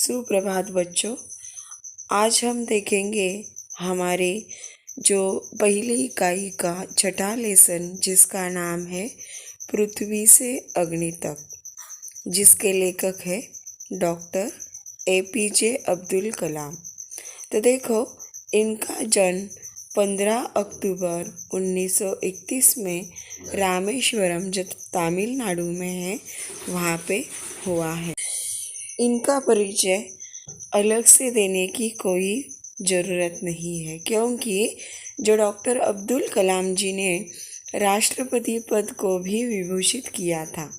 सुप्रभात बच्चों। आज हम देखेंगे हमारे जो पहली इकाई का छठा लेसन जिसका नाम है पृथ्वी से अग्नि तक, जिसके लेखक है डॉक्टर APJ अब्दुल कलाम। तो देखो, इनका जन्म 15 अक्टूबर 1931 में रामेश्वरम, जो तमिलनाडु में है, वहाँ पे हुआ है। इनका परिचय अलग से देने की कोई ज़रूरत नहीं है, क्योंकि जो डॉक्टर अब्दुल कलाम जी ने राष्ट्रपति पद को भी विभूषित किया था,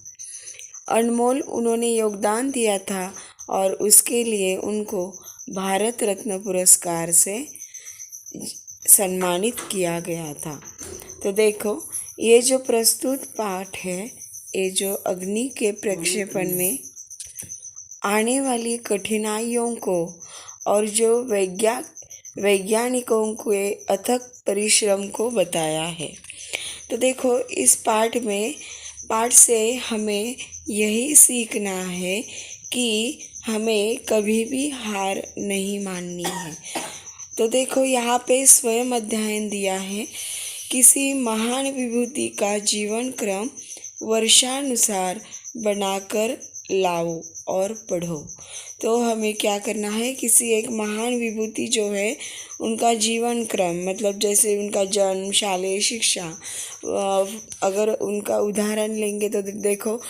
अनमोल उन्होंने योगदान दिया था और उसके लिए उनको भारत रत्न पुरस्कार से सम्मानित किया गया था। तो देखो, ये जो प्रस्तुत पाठ है, ये जो अग्नि के प्रक्षेपण में आने वाली कठिनाइयों को और जो वैज्ञानिकों के अथक परिश्रम को बताया है। तो देखो, इस पाठ से हमें यही सीखना है कि हमें कभी भी हार नहीं माननी है। तो देखो, यहाँ पे स्वयं अध्ययन दिया है, किसी महान विभूति का जीवन क्रम वर्षानुसार बनाकर लाओ और पढ़ो। तो हमें क्या करना है, किसी एक महान विभूति जो है उनका जीवन क्रम, मतलब जैसे उनका जन्म, शालेय शिक्षा, अगर उनका उदाहरण लेंगे तो देखो,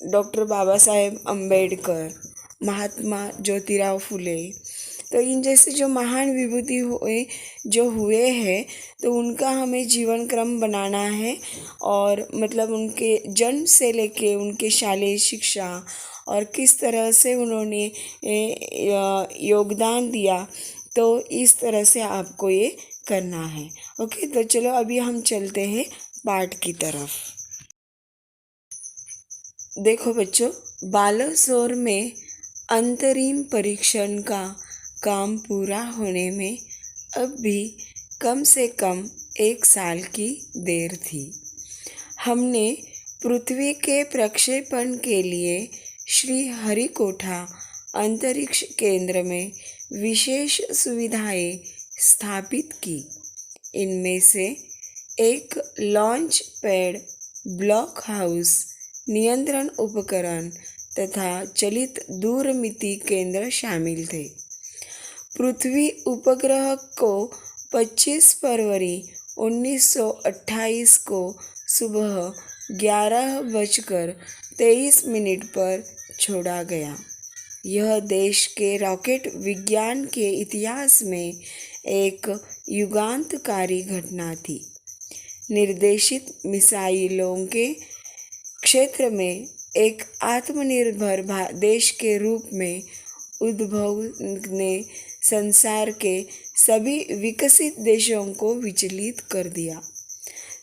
डॉक्टर बाबा साहेब अम्बेडकर, महात्मा ज्योतिराव फुले, तो इन जैसे जो महान विभूति हुए हैं, तो उनका हमें जीवन क्रम बनाना है। और मतलब उनके जन्म से लेके उनके शालेय शिक्षा और किस तरह से उन्होंने योगदान दिया, तो इस तरह से आपको ये करना है। ओके, तो चलो अभी हम चलते हैं पाठ की तरफ। देखो बच्चों, बालासोर में अंतरिम परीक्षण का काम पूरा होने में अब भी कम से कम 1 साल की देर थी। हमने पृथ्वी के प्रक्षेपण के लिए श्री हरिकोटा अंतरिक्ष केंद्र में विशेष सुविधाएं स्थापित की। इनमें से एक लॉन्च पैड, ब्लॉक हाउस, नियंत्रण उपकरण तथा चलित दूरमिति केंद्र शामिल थे। पृथ्वी उपग्रह को 25 फरवरी 1928 को सुबह 11:23 पर छोड़ा गया। यह देश के रॉकेट विज्ञान के इतिहास में एक युगांतकारी घटना थी। निर्देशित मिसाइलों के क्षेत्र में एक आत्मनिर्भर देश के रूप में उद्भव ने संसार के सभी विकसित देशों को विचलित कर दिया।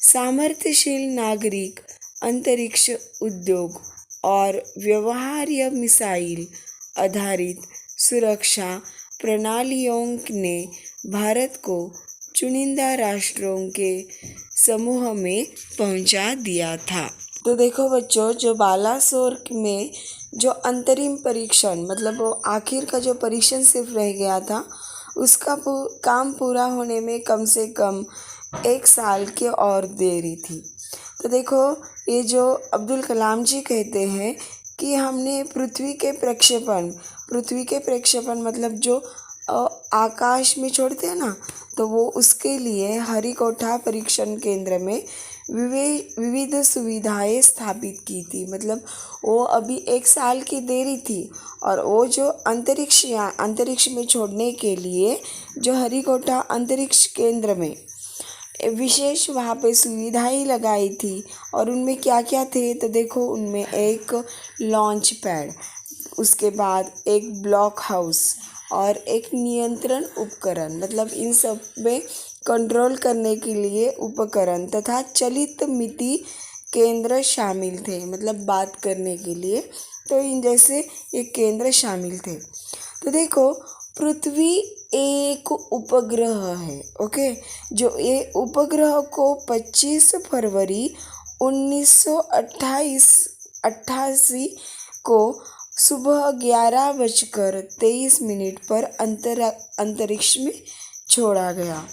सामर्थ्यशील नागरिक, अंतरिक्ष उद्योग और व्यवहार्य मिसाइल आधारित सुरक्षा प्रणालियों ने भारत को चुनिंदा राष्ट्रों के समूह में पहुंचा दिया था। तो देखो बच्चों, जो बालासोर में जो अंतरिम परीक्षण, मतलब वो आखिर का जो परीक्षण सिर्फ रह गया था, उसका काम पूरा होने में कम से कम 1 साल की और देरी थी। तो देखो, ये जो अब्दुल कलाम जी कहते हैं कि हमने पृथ्वी के प्रक्षेपण मतलब जो आकाश में छोड़ते हैं ना, तो वो उसके लिए हरिकोटा परीक्षण केंद्र में विविध सुविधाएं स्थापित की थी। मतलब वो अभी 1 साल की देरी थी, और वो जो अंतरिक्ष में छोड़ने के लिए जो हरिकोटा अंतरिक्ष केंद्र में विशेष वहाँ पे सुविधाएं लगाई थी। और उनमें क्या क्या थे, तो देखो, उनमें एक लॉन्च पैड, उसके बाद एक ब्लॉक हाउस और एक नियंत्रण उपकरण, मतलब इन सब में कंट्रोल करने के लिए उपकरण तथा चलित मिति केंद्र शामिल थे, मतलब बात करने के लिए। तो इन जैसे ये केंद्र शामिल थे। तो देखो, पृथ्वी एक उपग्रह है, ओके, जो ये उपग्रह को 25 फरवरी 1988 को सुबह 11:23 पर अंतरिक्ष में छोड़ा गया।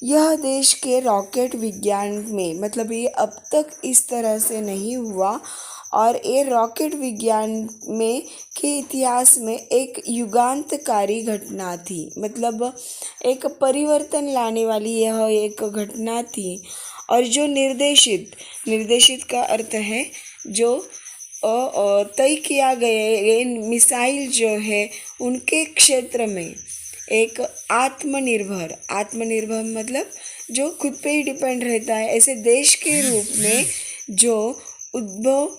यह देश के रॉकेट विज्ञान में, मतलब ये अब तक इस तरह से नहीं हुआ, और ये रॉकेट विज्ञान में के इतिहास में एक युगांतकारी घटना थी। मतलब एक परिवर्तन लाने वाली यह एक घटना थी। और जो निर्देशित का अर्थ है जो तय किया गए मिसाइल जो है उनके क्षेत्र में एक आत्मनिर्भर मतलब जो खुद पे ही डिपेंड रहता है, ऐसे देश के रूप में जो उद्भव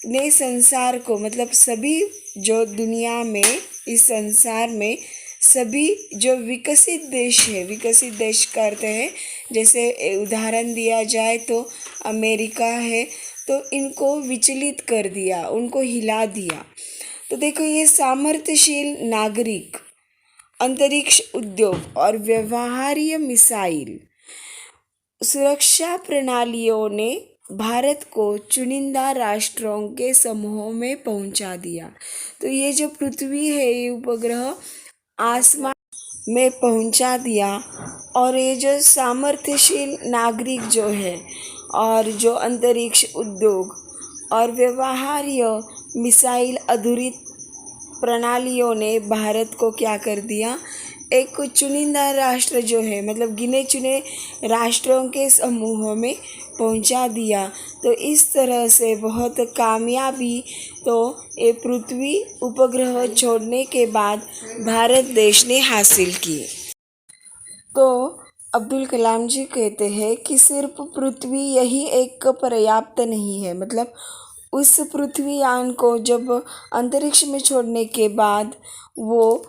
ने संसार को, मतलब सभी जो दुनिया में इस संसार में सभी जो विकसित देश का अर्थ है, जैसे उदाहरण दिया जाए तो अमेरिका है, तो इनको विचलित कर दिया, उनको हिला दिया। तो देखो, ये सामर्थ्यशील नागरिक, अंतरिक्ष उद्योग और व्यवहार्य मिसाइल सुरक्षा प्रणालियों ने भारत को चुनिंदा राष्ट्रों के समूह में पहुंचा दिया। तो ये जो पृथ्वी है, ये उपग्रह आसमान में पहुंचा दिया। और ये जो सामर्थ्यशील नागरिक जो है और जो अंतरिक्ष उद्योग और व्यवहार्य मिसाइल आधारित प्रणालियों ने भारत को क्या कर दिया, एक चुनिंदा राष्ट्र जो है, मतलब गिने चुने राष्ट्रों के समूह में पहुंचा दिया। तो इस तरह से बहुत कामयाबी तो ये पृथ्वी उपग्रह छोड़ने के बाद भारत देश ने हासिल की। तो अब्दुल कलाम जी कहते हैं कि सिर्फ पृथ्वी यही एक पर्याप्त नहीं है। मतलब उस पृथ्वीयान को जब अंतरिक्ष में छोड़ने के बाद वो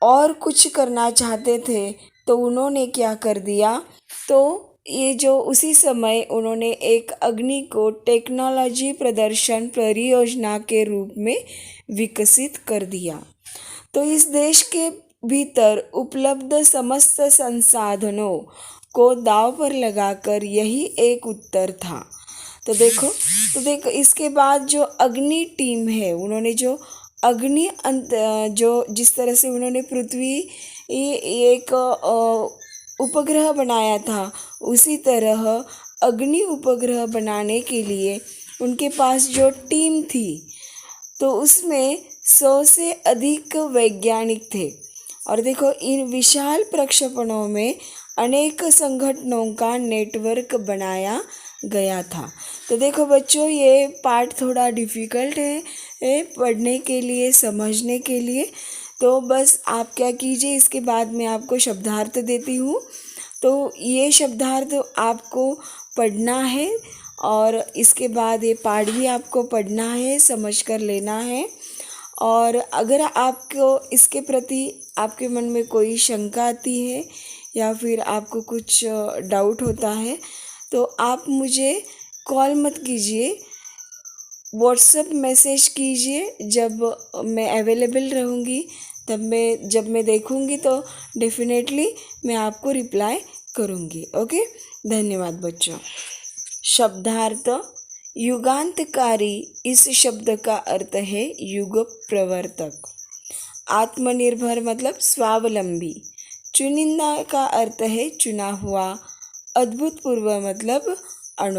और कुछ करना चाहते थे, तो उन्होंने क्या कर दिया, तो ये जो उसी समय उन्होंने एक अग्नि को टेक्नोलॉजी प्रदर्शन परियोजना के रूप में विकसित कर दिया। तो इस देश के भीतर उपलब्ध समस्त संसाधनों को दांव पर लगाकर यही एक उत्तर था। तो देखो इसके बाद जो अग्नि टीम है, उन्होंने जो अग्नि जो जिस तरह से उन्होंने पृथ्वी एक उपग्रह बनाया था, उसी तरह अग्नि उपग्रह बनाने के लिए उनके पास जो टीम थी, तो उसमें 100 से अधिक वैज्ञानिक थे। और देखो, इन विशाल प्रक्षेपणों में अनेक संगठनों का नेटवर्क बनाया गया था। तो देखो बच्चों, ये पार्ट थोड़ा डिफ़िकल्ट है पढ़ने के लिए, समझने के लिए। तो बस आप क्या कीजिए, इसके बाद मैं आपको शब्दार्थ देती हूँ। तो ये शब्दार्थ आपको पढ़ना है और इसके बाद ये पाठ भी आपको पढ़ना है, समझ कर लेना है। और अगर आपको इसके प्रति आपके मन में कोई शंका आती है या फिर आपको कुछ डाउट होता है, तो आप मुझे कॉल मत कीजिए, व्हाट्सएप मैसेज कीजिए। जब मैं अवेलेबल रहूँगी, जब मैं देखूँगी तो डेफिनेटली मैं आपको रिप्लाई करूँगी। ओके, धन्यवाद बच्चों। शब्दार्थ: युगांतकारी, इस शब्द का अर्थ है युग प्रवर्तक। आत्मनिर्भर मतलब स्वावलंबी। चुनिंदा का अर्थ है चुना हुआ। अभूतपूर्व मतलब अनोखा।